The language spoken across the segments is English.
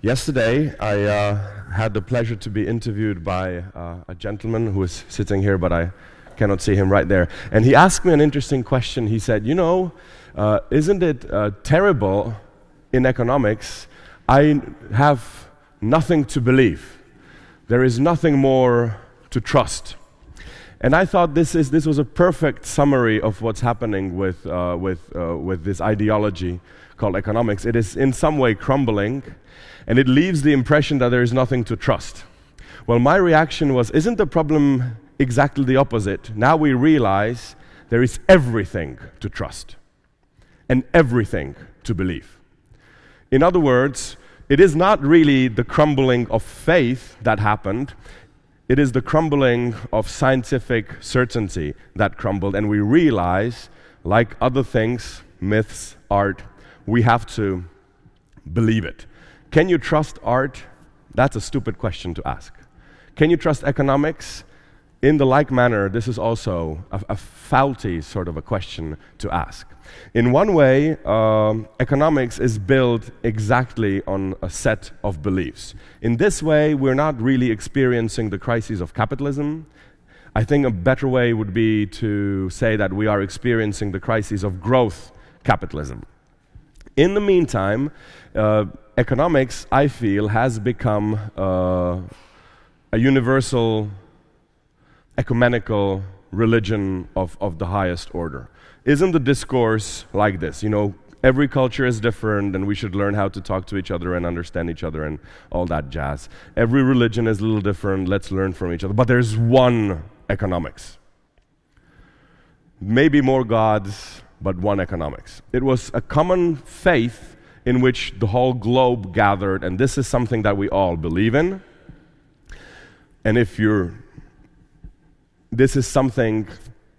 Yesterday, I had the pleasure to be interviewed by a gentleman who is sitting here, but I cannot see him right there. And he asked me an interesting question. He said, isn't it terrible in economics? I have nothing to believe. There is nothing more to trust. And I thought this was a perfect summary of what's happening with this ideology called economics. It is in some way crumbling, and it leaves the impression that there is nothing to trust. Well, my reaction was, isn't the problem exactly the opposite? Now we realize there is everything to trust and everything to believe. In other words, it is not really the crumbling of faith that happened. It is the crumbling of scientific certainty that crumbled, and we realize, like other things, myths, art, we have to believe it. Can you trust art? That's a stupid question to ask. Can you trust economics? In the like manner, this is also a faulty sort of a question to ask. In one way, economics is built exactly on a set of beliefs. In this way, we're not really experiencing the crises of capitalism. I think a better way would be to say that we are experiencing the crises of growth capitalism. In the meantime, economics, I feel, has become a universal ecumenical religion of the highest order. Isn't the discourse like this? Every culture is different, and we should learn how to talk to each other and understand each other and all that jazz. Every religion is a little different, let's learn from each other. But there's one economics. Maybe more gods, but one economics. It was a common faith in which the whole globe gathered, and this is something that we all believe in. And this is something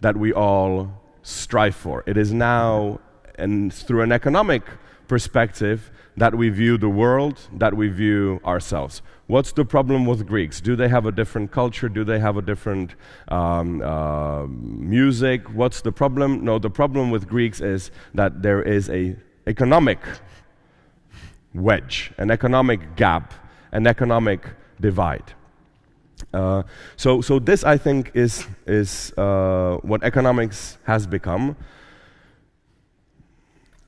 that we all strive for. It is now, and through an economic perspective, that we view the world, that we view ourselves. What's the problem with Greeks? Do they have a different culture? Do they have a different music? What's the problem? No, the problem with Greeks is that there is an economic wedge, an economic gap, an economic divide. So this, I think, is what economics has become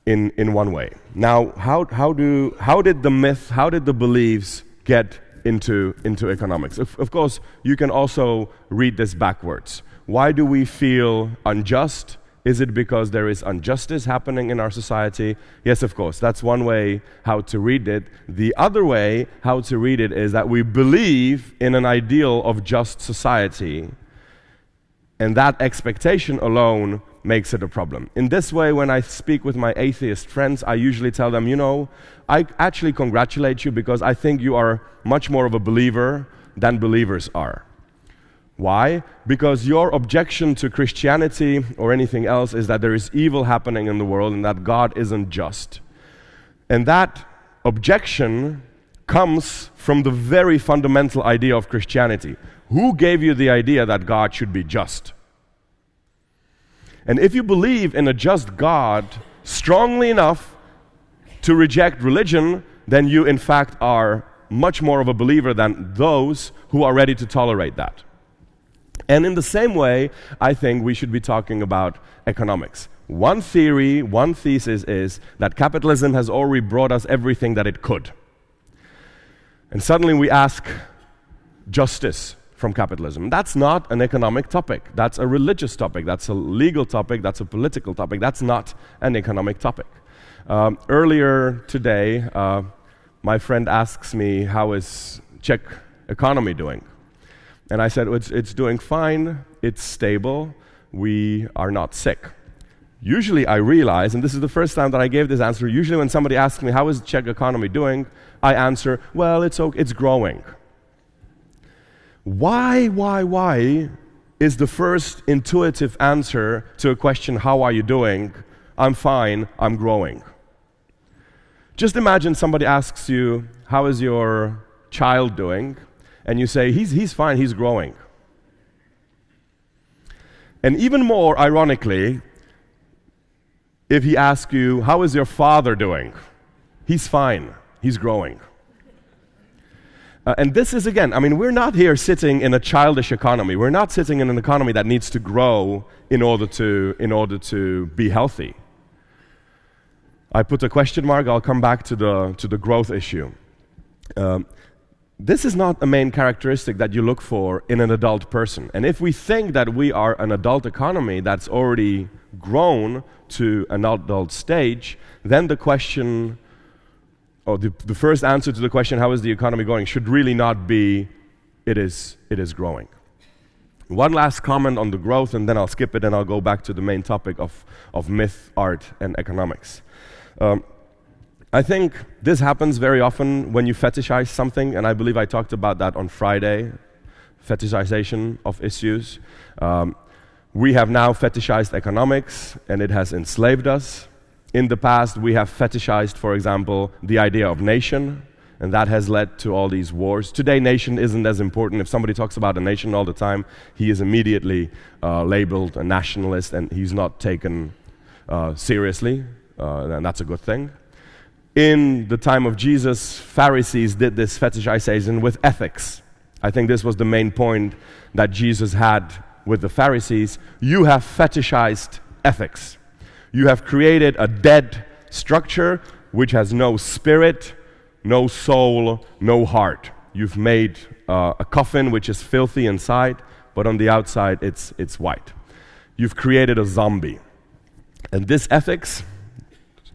in one way. Now, how did the beliefs get into economics? Of course, you can also read this backwards. Why do we feel unjust? Is it because there is injustice happening in our society? Yes, of course. That's one way how to read it. The other way how to read it is that we believe in an ideal of just society, and that expectation alone makes it a problem. In this way, when I speak with my atheist friends, I usually tell them, I actually congratulate you because I think you are much more of a believer than believers are. Why? Because your objection to Christianity or anything else is that there is evil happening in the world and that God isn't just. And that objection comes from the very fundamental idea of Christianity. Who gave you the idea that God should be just? And if you believe in a just God strongly enough to reject religion, then you in fact are much more of a believer than those who are ready to tolerate that. And in the same way, I think we should be talking about economics. One theory, one thesis is that capitalism has already brought us everything that it could. And suddenly we ask justice from capitalism. That's not an economic topic. That's a religious topic. That's a legal topic. That's a political topic. That's not an economic topic. Earlier today, my friend asks me, how is Czech economy doing? And I said, it's doing fine, it's stable, we are not sick. Usually I realize, and this is the first time that I gave this answer, usually when somebody asks me, how is the Czech economy doing? I answer, well, it's okay, it's growing. Why is the first intuitive answer to a question, how are you doing? I'm fine, I'm growing. Just imagine somebody asks you, how is your child doing? And you say, he's fine, he's growing. And even more ironically, if he asks you, how is your father doing? He's fine, he's growing. And this is, again, I mean, we're not here sitting in a childish economy. We're not sitting in an economy that needs to grow in order to be healthy. I put a question mark. I'll come back to the growth issue. This is not a main characteristic that you look for in an adult person. And if we think that we are an adult economy that's already grown to an adult stage, then the question, or the first answer to the question, how is the economy going, should really not be, it is growing. One last comment on the growth, and then I'll skip it and I'll go back to the main topic of myth, art, and economics. I think this happens very often when you fetishize something, and I believe I talked about that on Friday, fetishization of issues. We have now fetishized economics, and it has enslaved us. In the past, we have fetishized, for example, the idea of nation, and that has led to all these wars. Today, nation isn't as important. If somebody talks about a nation all the time, he is immediately labeled a nationalist, and he's not taken seriously, and that's a good thing. In the time of Jesus, Pharisees did this fetishization with ethics. I think this was the main point that Jesus had with the Pharisees. You have fetishized ethics. You have created a dead structure which has no spirit, no soul, no heart. You've made a coffin which is filthy inside, but on the outside it's white. You've created a zombie. And this ethics,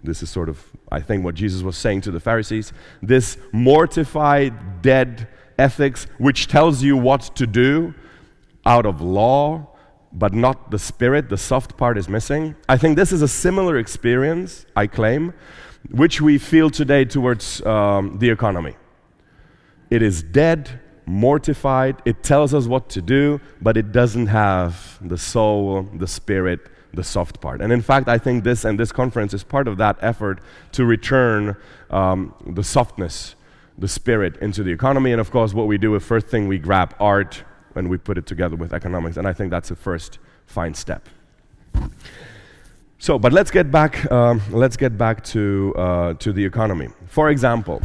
this is sort of, I think, what Jesus was saying to the Pharisees, this mortified, dead ethics which tells you what to do out of law, but not the spirit, the soft part is missing. I think this is a similar experience, I claim, which we feel today towards the economy. It is dead, mortified, it tells us what to do, but it doesn't have the soul, the spirit, the soft part. And in fact, I think this conference is part of that effort to return the softness, the spirit into the economy. And of course, what we do is first thing we grab art and we put it together with economics. And I think that's a first fine step. So, but let's get back to the economy. For example,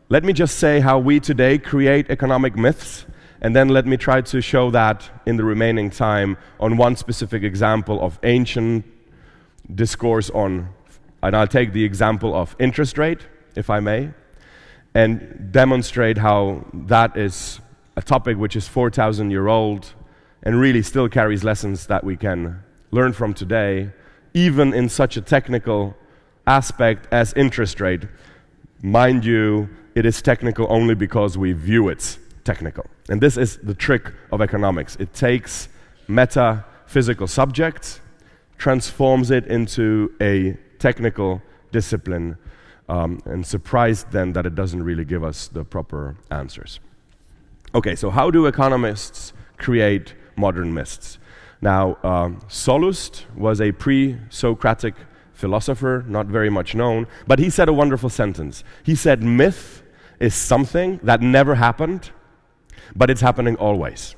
let me just say how we today create economic myths. And then let me try to show that in the remaining time on one specific example of ancient discourse on, and I'll take the example of interest rate, if I may, and demonstrate how that is a topic which is 4,000 years old and really still carries lessons that we can learn from today, even in such a technical aspect as interest rate. Mind you, it is technical only because we view it technical. And this is the trick of economics. It takes metaphysical subjects, transforms it into a technical discipline, and surprised then that it doesn't really give us the proper answers. Okay, so how do economists create modern myths? Now, Sallust was a pre-Socratic philosopher, not very much known, but he said a wonderful sentence. He said, myth is something that never happened, but it's happening always.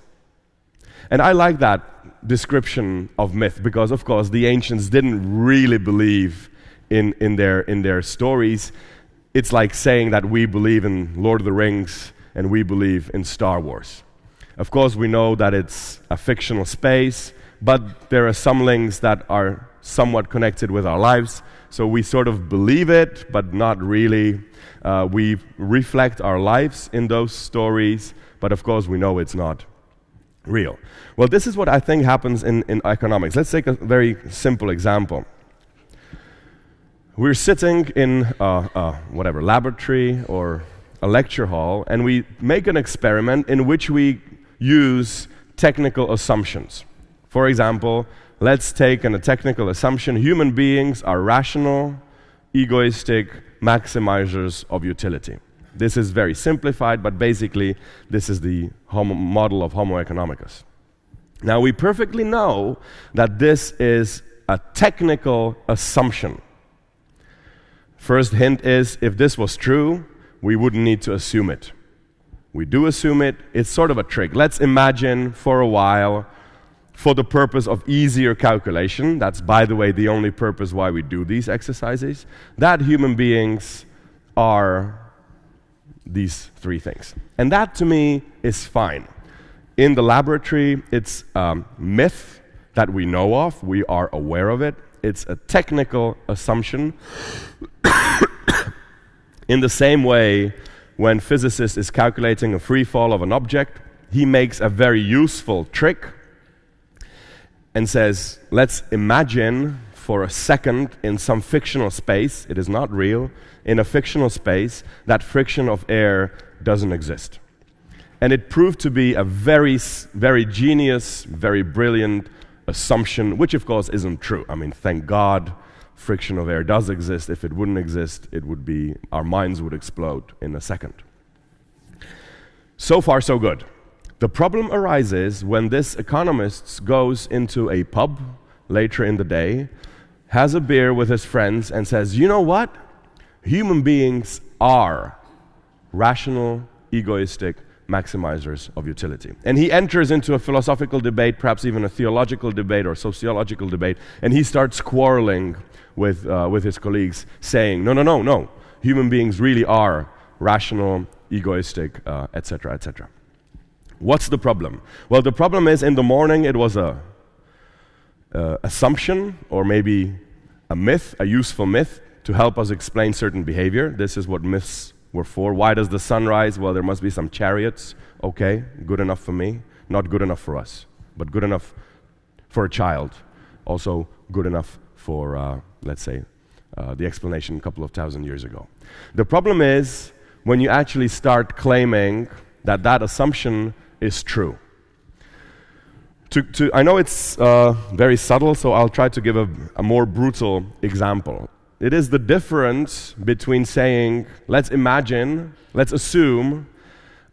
And I like that description of myth because, of course, the ancients didn't really believe in their stories. It's like saying that we believe in Lord of the Rings and we believe in Star Wars. Of course, we know that it's a fictional space, but there are some links that are somewhat connected with our lives, so we sort of believe it, but not really. We reflect our lives in those stories, but of course we know it's not real. Well, this is what I think happens in economics. Let's take a very simple example. We're sitting in whatever, laboratory or a lecture hall, and we make an experiment in which we use technical assumptions. For example, let's take a technical assumption. Human beings are rational, egoistic, maximizers of utility. This is very simplified, but basically this is the model of Homo economicus. Now, we perfectly know that this is a technical assumption. First hint is, if this was true, we wouldn't need to assume it. We do assume it. It's sort of a trick. Let's imagine for a while, for the purpose of easier calculation, that's, by the way, the only purpose why we do these exercises, that human beings are these three things. And that, to me, is fine. In the laboratory, it's a myth that we know of. We are aware of it. It's a technical assumption. In the same way, when physicist is calculating a free fall of an object, he makes a very useful trick and says, let's imagine for a second in some fictional space, it is not real, in a fictional space, that friction of air doesn't exist. And it proved to be a very genius, very brilliant assumption, which of course isn't true. I mean, thank God friction of air does exist. If it wouldn't exist, it would be, our minds would explode in a second. So far, so good. The problem arises when this economist goes into a pub later in the day, has a beer with his friends, and says, you know what? Human beings are rational, egoistic maximizers of utility. And he enters into a philosophical debate, perhaps even a theological debate or sociological debate, and he starts quarreling with his colleagues, saying, no, human beings really are rational, egoistic, etc., etc. What's the problem? Well, the problem is in the morning it was a assumption, or maybe a myth, a useful myth, to help us explain certain behavior. This is what myths were for. Why does the sun rise? Well, there must be some chariots. Okay, good enough for me. Not good enough for us, but good enough for a child. Also good enough for, let's say, the explanation a couple of thousand years ago. The problem is when you actually start claiming that that assumption is true. I know it's very subtle, so I'll try to give a more brutal example. It is the difference between saying, let's assume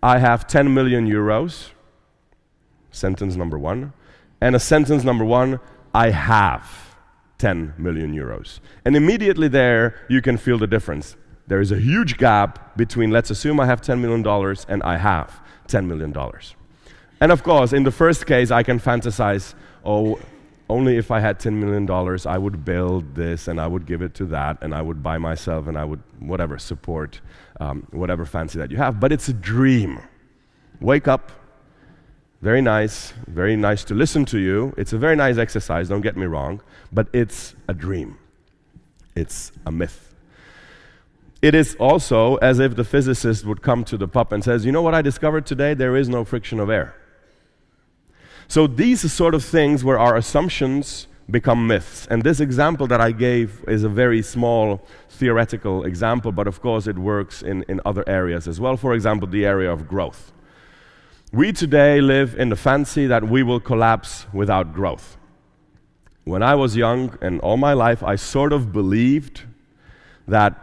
I have 10 million euros, sentence number one, and a sentence number one, I have 10 million euros. And immediately there, you can feel the difference. There is a huge gap between let's assume I have $10 million and I have $10 million. And of course, in the first case, I can fantasize, oh, only if I had $10 million, I would build this, and I would give it to that, and I would buy myself, and I would, whatever, support whatever fancy that you have. But it's a dream. Wake up. Very nice to listen to you. It's a very nice exercise, don't get me wrong, but it's a dream. It's a myth. It is also as if the physicist would come to the pub and says, you know what I discovered today? There is no friction of air. So these are sort of things where our assumptions become myths. And this example that I gave is a very small theoretical example, but of course it works in other areas as well. For example, the area of growth. We today live in the fancy that we will collapse without growth. When I was young and all my life, I sort of believed that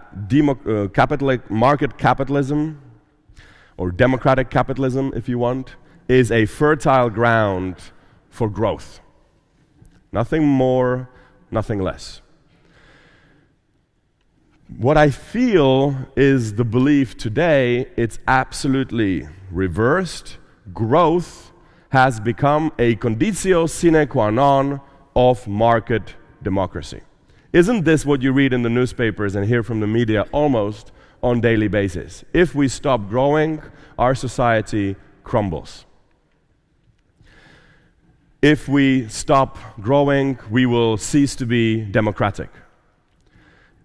market capitalism, or democratic capitalism if you want, is a fertile ground for growth. Nothing more, nothing less. What I feel is the belief today, it's absolutely reversed. Growth has become a conditio sine qua non of market democracy. Isn't this what you read in the newspapers and hear from the media almost on a daily basis? If we stop growing, our society crumbles. If we stop growing, we will cease to be democratic.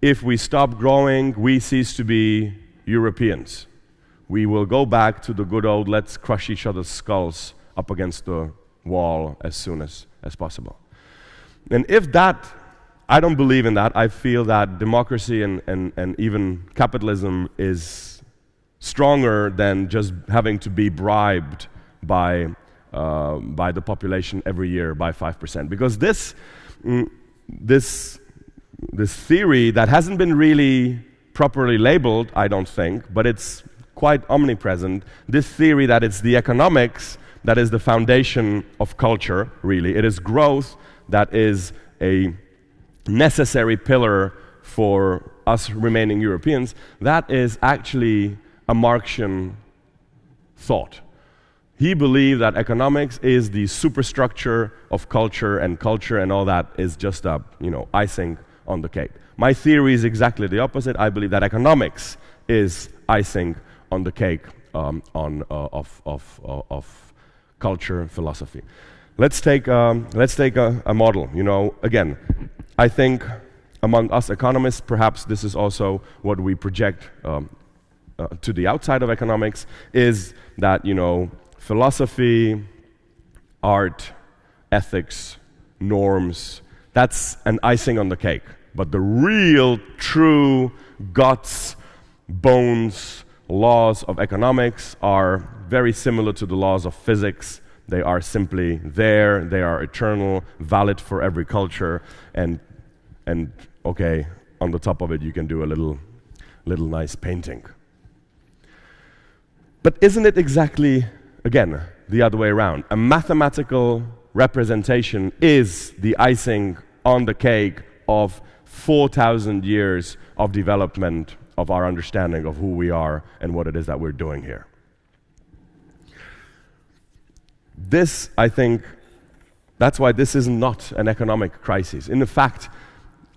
If we stop growing, we cease to be Europeans. We will go back to the good old let's crush each other's skulls up against the wall as soon as possible. And if that, I don't believe in that. I feel that democracy and even capitalism is stronger than just having to be bribed by the population every year by 5%. Because this theory that hasn't been really properly labeled, I don't think, but it's quite omnipresent, this theory that it's the economics that is the foundation of culture, really. It is growth that is a necessary pillar for us remaining Europeans. That is actually a Marxian thought. He believed that economics is the superstructure of culture and all that is just a, icing on the cake. My theory is exactly the opposite. I believe that economics is icing on the cake of culture and philosophy. Let's take a model. You know, again, I think among us economists, perhaps this is also what we project to the outside of economics, is that, you know, philosophy, art, ethics, norms, that's an icing on the cake. But the real, true guts, bones, laws of economics are very similar to the laws of physics. They are simply there, they are eternal, valid for every culture, and okay, on the top of it you can do a little nice painting. But isn't it exactly, again, the other way around? A mathematical representation is the icing on the cake of 4,000 years of development of our understanding of who we are and what it is that we're doing here. This, I think, that's why this is not an economic crisis. In fact,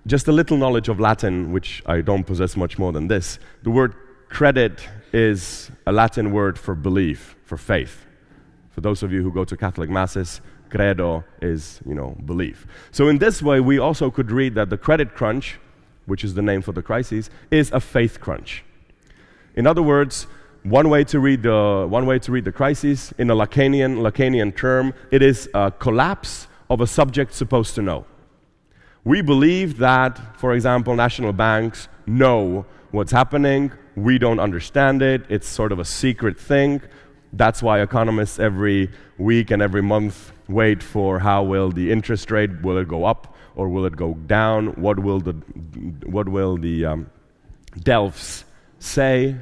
just a little knowledge of Latin, which I don't possess much more than this, the word credit is a Latin word for belief, for faith. For those of you who go to Catholic masses, credo is, you know, belief. So in this way, we also could read that the credit crunch, which is the name for the crisis, is a faith crunch. In other words, one way to read the crisis in a Lacanian term, it is a collapse of a subject supposed to know. We believe that, for example, national banks know what's happening. We don't understand it. It's sort of a secret thing. That's why economists every week and every month wait for how will the interest rate, will it go up or will it go down? What will the Delphs say?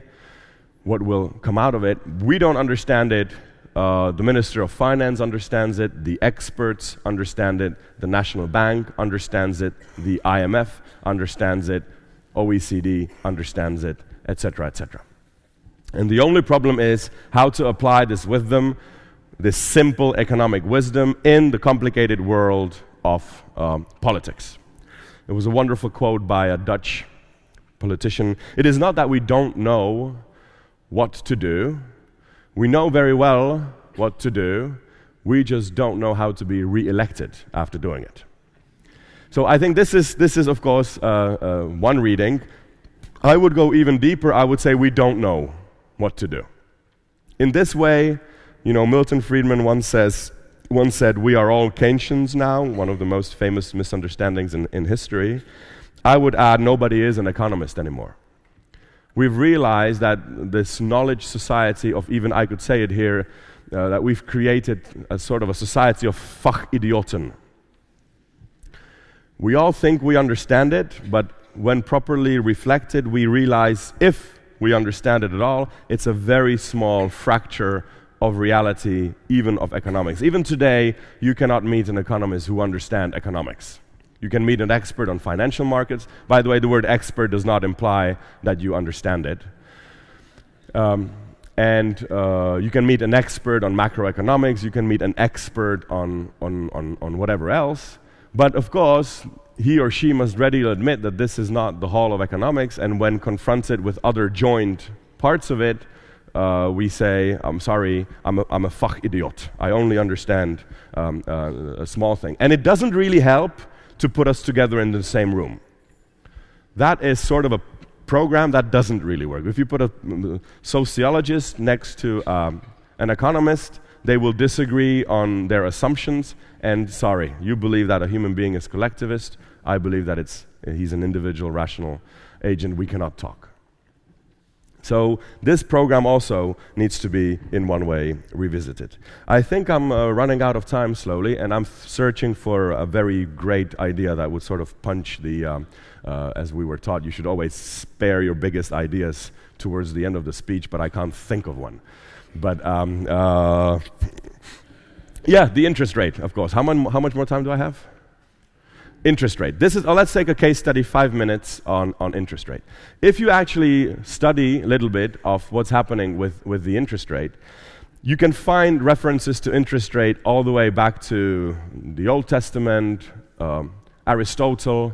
What will come out of it? We don't understand it. The Minister of Finance understands it. The experts understand it. The National Bank understands it. The IMF understands it. OECD understands it, etc., etc. And the only problem is how to apply this wisdom, this simple economic wisdom, in the complicated world of politics. There was a wonderful quote by a Dutch politician. It is not that we don't know what to do. We know very well what to do. We just don't know how to be re-elected after doing it. So I think this is of course one reading. I would go even deeper. I would say we don't know what to do. In this way, you know, Milton Friedman once said, we are all Keynesians now, one of the most famous misunderstandings in history. I would add, nobody is an economist anymore. We've realized that this knowledge society of, even I could say it here, that we've created a sort of a society of Fachidioten. We all think we understand it, but when properly reflected, we realize if we understand it at all, it's a very small fracture of reality, even of economics. Even today, you cannot meet an economist who understands economics. You can meet an expert on financial markets. By the way, the word expert does not imply that you understand it. And you can meet an expert on macroeconomics. You can meet an expert on whatever else. But of course, he or she must readily admit that this is not the whole of economics. And when confronted with other joint parts of it, we say, I'm sorry, I'm a Fachidiot. I only understand a small thing. And it doesn't really help to put us together in the same room. That is sort of a program that doesn't really work. If you put a sociologist next to an economist, they will disagree on their assumptions, and sorry, you believe that a human being is collectivist, I believe that he's an individual, rational agent, we cannot talk. So this program also needs to be, in one way, revisited. I think I'm running out of time slowly, and I'm searching for a very great idea that would sort of punch the, as we were taught, you should always spare your biggest ideas towards the end of the speech, but I can't think of one. But yeah, the interest rate, of course. How much more time do I have? Interest rate. This is. Let's take a case study, 5 minutes on interest rate. If you actually study a little bit of what's happening with the interest rate, you can find references to interest rate all the way back to the Old Testament, Aristotle,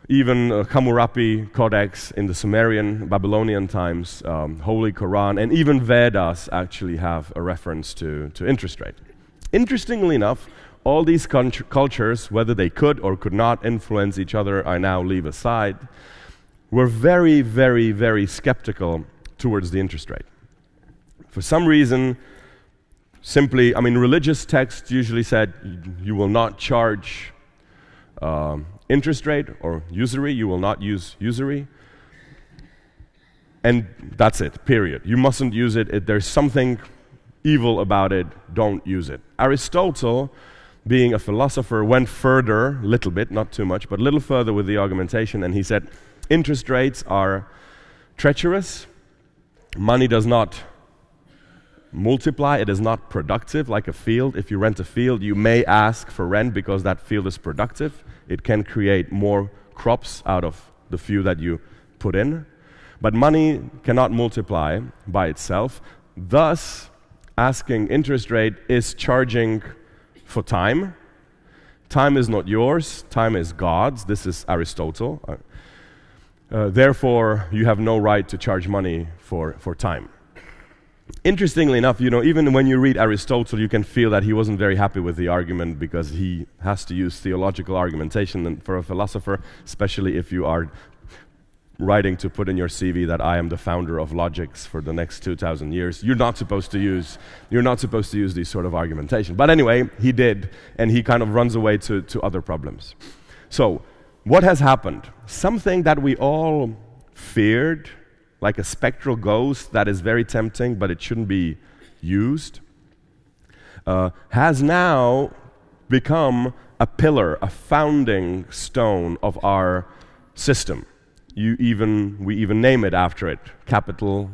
even Hammurapi Codex in the Sumerian, Babylonian times, Holy Quran, and even Vedas actually have a reference to interest rate. Interestingly enough, all these cultures, whether they could or could not influence each other, I now leave aside, were very, very, very skeptical towards the interest rate. For some reason, simply, religious texts usually said you will not charge interest rate or usury, you will not use usury. And that's it, period. You mustn't use it. If there's something evil about it, don't use it. Aristotle, being a philosopher, went further, little bit, not too much, but a little further with the argumentation, and he said, interest rates are treacherous, money does not multiply, it is not productive like a field. If you rent a field, you may ask for rent because that field is productive. It can create more crops out of the few that you put in. But money cannot multiply by itself. Thus, asking interest rate is charging for time. Time is not yours, time is God's. This is Aristotle. Therefore, you have no right to charge money for time. Interestingly enough, even when you read Aristotle, you can feel that he wasn't very happy with the argument because he has to use theological argumentation. And for a philosopher, especially if you are writing to put in your CV that I am the founder of logics for the next 2,000 years, you're not supposed to use these sort of argumentation. But anyway, he did, and he kind of runs away to other problems. So, what has happened? Something that we all feared, like a spectral ghost that is very tempting, but it shouldn't be used, has now become a pillar, a founding stone of our system. We even name it after it, capitalism.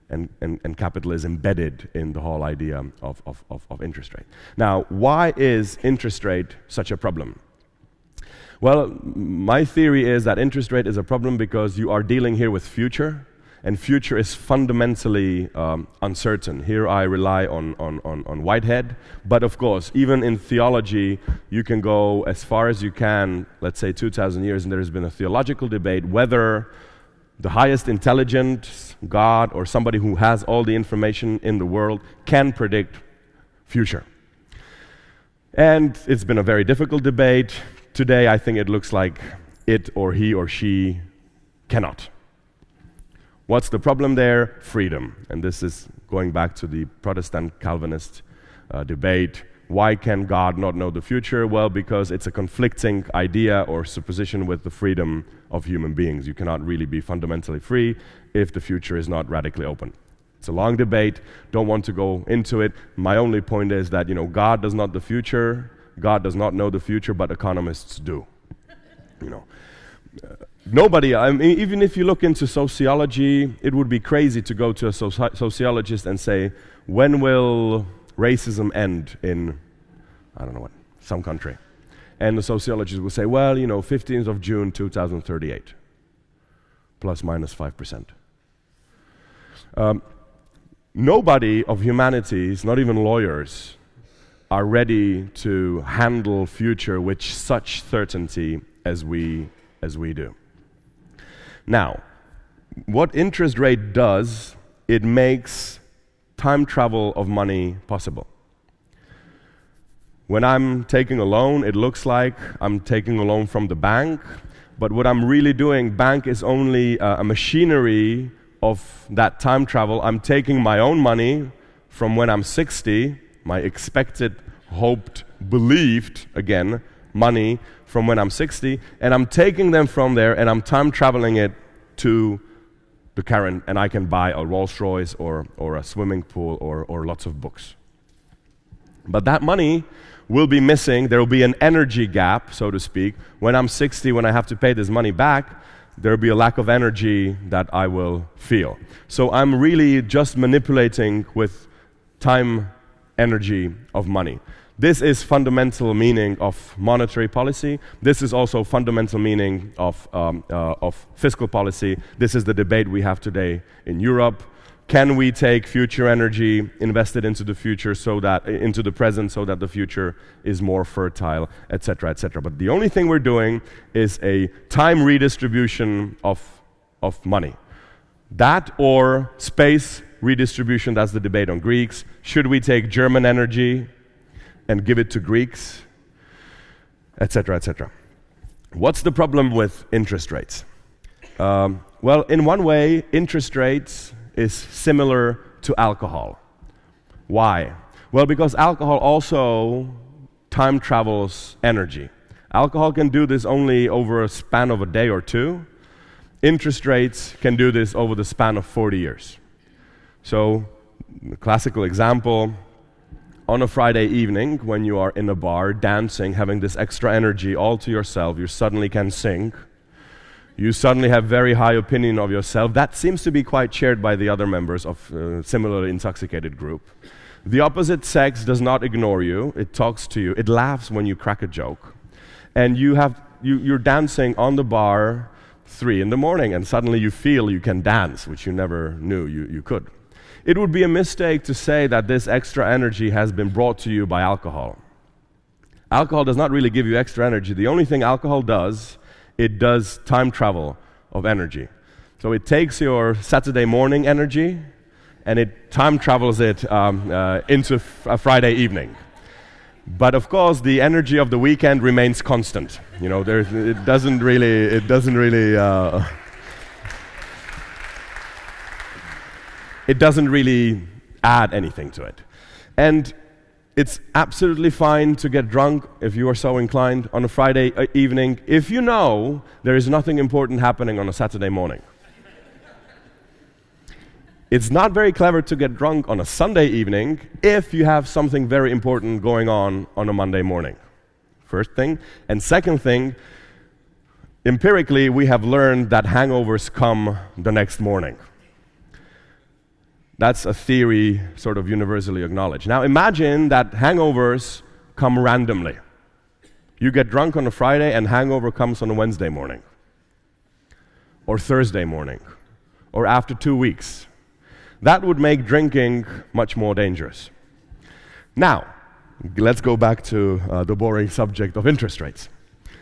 And capital is embedded in the whole idea of interest rate. Now, why is interest rate such a problem? Well, my theory is that interest rate is a problem because you are dealing here with future, and future is fundamentally uncertain. Here I rely on Whitehead, but of course, even in theology, you can go as far as you can, let's say 2,000 years, and there has been a theological debate whether the highest intelligence, God, or somebody who has all the information in the world can predict future. And it's been a very difficult debate. Today, I think it looks like it or he or she cannot. What's the problem there? Freedom. And this is going back to the Protestant Calvinist debate. Why can God not know the future? Well, because it's a conflicting idea or supposition with the freedom of human beings. You cannot really be fundamentally free if the future is not radically open. It's a long debate. Don't want to go into it. My only point is that, God does not the future. God does not know the future, but economists do. Nobody, even if you look into sociology, it would be crazy to go to a sociologist and say, when will racism end in, I don't know what, some country? And the sociologist will say, well, 15th of June, 2038, plus minus 5%. Nobody of humanities, not even lawyers, are ready to handle future with such certainty as we do. Now, what interest rate does, it makes time travel of money possible. When I'm taking a loan, it looks like I'm taking a loan from the bank, but what I'm really doing, bank is only a machinery of that time travel. I'm taking my own money from when I'm 60, my expected, hoped, believed, again, money from when I'm 60, and I'm taking them from there and I'm time traveling it to the current, and I can buy a Rolls Royce or a swimming pool or lots of books. But that money will be missing. There will be an energy gap, so to speak. When I'm 60, when I have to pay this money back, there will be a lack of energy that I will feel. So I'm really just manipulating with time energy of money. This is fundamental meaning of monetary policy. This is also fundamental meaning of fiscal policy. This is the debate we have today in Europe. Can we take future energy, invest it into the future into the present so that the future is more fertile, etc., etc. But the only thing we're doing is a time redistribution of money. That or space redistribution, that's the debate on Greeks. Should we take German energy and give it to Greeks, etc., etc. What's the problem with interest rates? Well, in one way, interest rates is similar to alcohol. Why? Well, because alcohol also time travels energy. Alcohol can do this only over a span of a day or two. Interest rates can do this over the span of 40 years. So, the classical example, on a Friday evening, when you are in a bar, dancing, having this extra energy all to yourself, you suddenly can sing. You suddenly have very high opinion of yourself. That seems to be quite shared by the other members of a similarly intoxicated group. The opposite sex does not ignore you. It talks to you. It laughs when you crack a joke. And you're dancing on the bar 3 in the morning, and suddenly you feel you can dance, which you never knew you could. It would be a mistake to say that this extra energy has been brought to you by alcohol. Alcohol does not really give you extra energy. The only thing alcohol does, it does time travel of energy. So it takes your Saturday morning energy and it time travels it into a Friday evening. But of course, the energy of the weekend remains constant. You know, it doesn't really add anything to it. And it's absolutely fine to get drunk if you are so inclined on a Friday evening if you know there is nothing important happening on a Saturday morning. It's not very clever to get drunk on a Sunday evening if you have something very important going on a Monday morning. First thing. And second thing, empirically we have learned that hangovers come the next morning. That's a theory sort of universally acknowledged. Now imagine that hangovers come randomly. You get drunk on a Friday and hangover comes on a Wednesday morning, or Thursday morning, or after 2 weeks. That would make drinking much more dangerous. Now, let's go back to the boring subject of interest rates.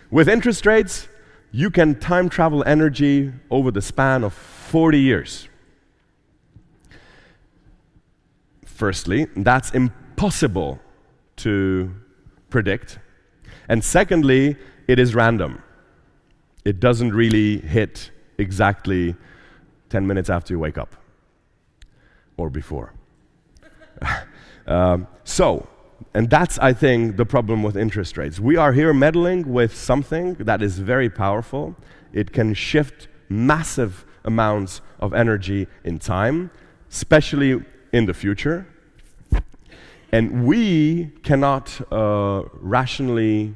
With interest rates, you can time travel energy over the span of 40 years. Firstly, that's impossible to predict. And secondly, it is random. It doesn't really hit exactly 10 minutes after you wake up. Or before. And that's, I think, the problem with interest rates. We are here meddling with something that is very powerful. It can shift massive amounts of energy in time, especially in the future. And we cannot rationally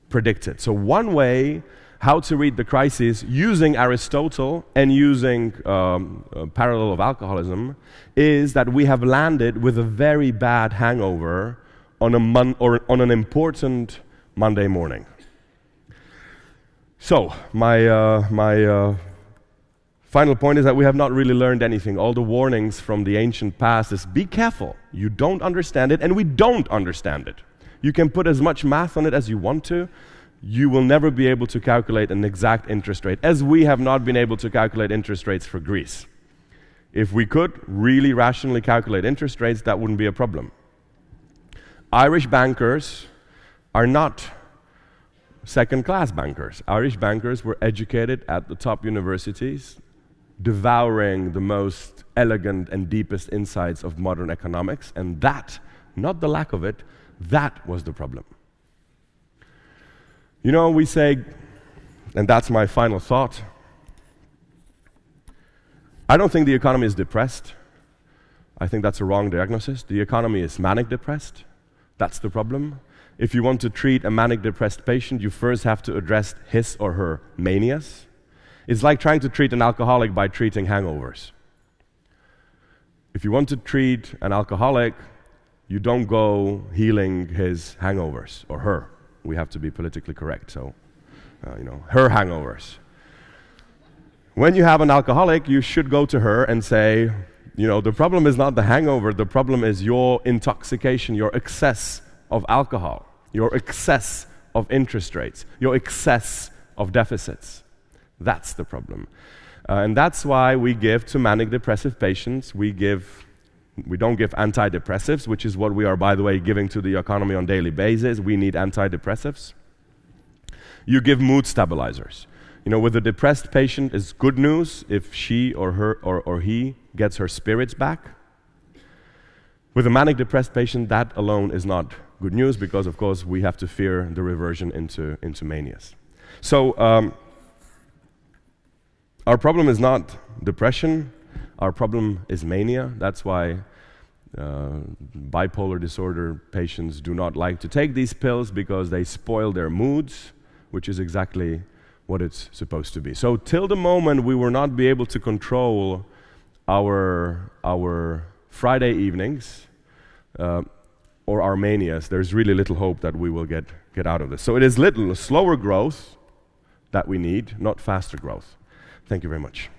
predict it. So one way how to read the crisis using Aristotle and using parallel of alcoholism is that we have landed with a very bad hangover on an important Monday morning. So my final point is that we have not really learned anything. All the warnings from the ancient past is be careful. You don't understand it, and we don't understand it. You can put as much math on it as you want to. You will never be able to calculate an exact interest rate, as we have not been able to calculate interest rates for Greece. If we could really rationally calculate interest rates, that wouldn't be a problem. Irish bankers are not second-class bankers. Irish bankers were educated at the top universities, devouring the most elegant and deepest insights of modern economics, and that, not the lack of it, that was the problem. You know, we say, and that's my final thought, I don't think the economy is depressed. I think that's a wrong diagnosis. The economy is manic depressed. That's the problem. If you want to treat a manic depressed patient, you first have to address his or her manias. It's like trying to treat an alcoholic by treating hangovers. If you want to treat an alcoholic, you don't go healing his hangovers, or her. We have to be politically correct, so, her hangovers. When you have an alcoholic, you should go to her and say, the problem is not the hangover, the problem is your intoxication, your excess of alcohol, your excess of interest rates, your excess of deficits. That's the problem. And that's why we give to manic depressive patients, we don't give antidepressives, which is what we are, by the way, giving to the economy on a daily basis. We need antidepressives. You give mood stabilizers. With a depressed patient, it's good news if she or her or he gets her spirits back. With a manic depressed patient, that alone is not good news because, of course, we have to fear the reversion into manias. So our problem is not depression. Our problem is mania. That's why bipolar disorder patients do not like to take these pills because they spoil their moods, which is exactly what it's supposed to be. So till the moment we will not be able to control our Friday evenings or our manias, there's really little hope that we will get out of this. So it is slower growth that we need, not faster growth. Thank you very much.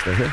Stay here.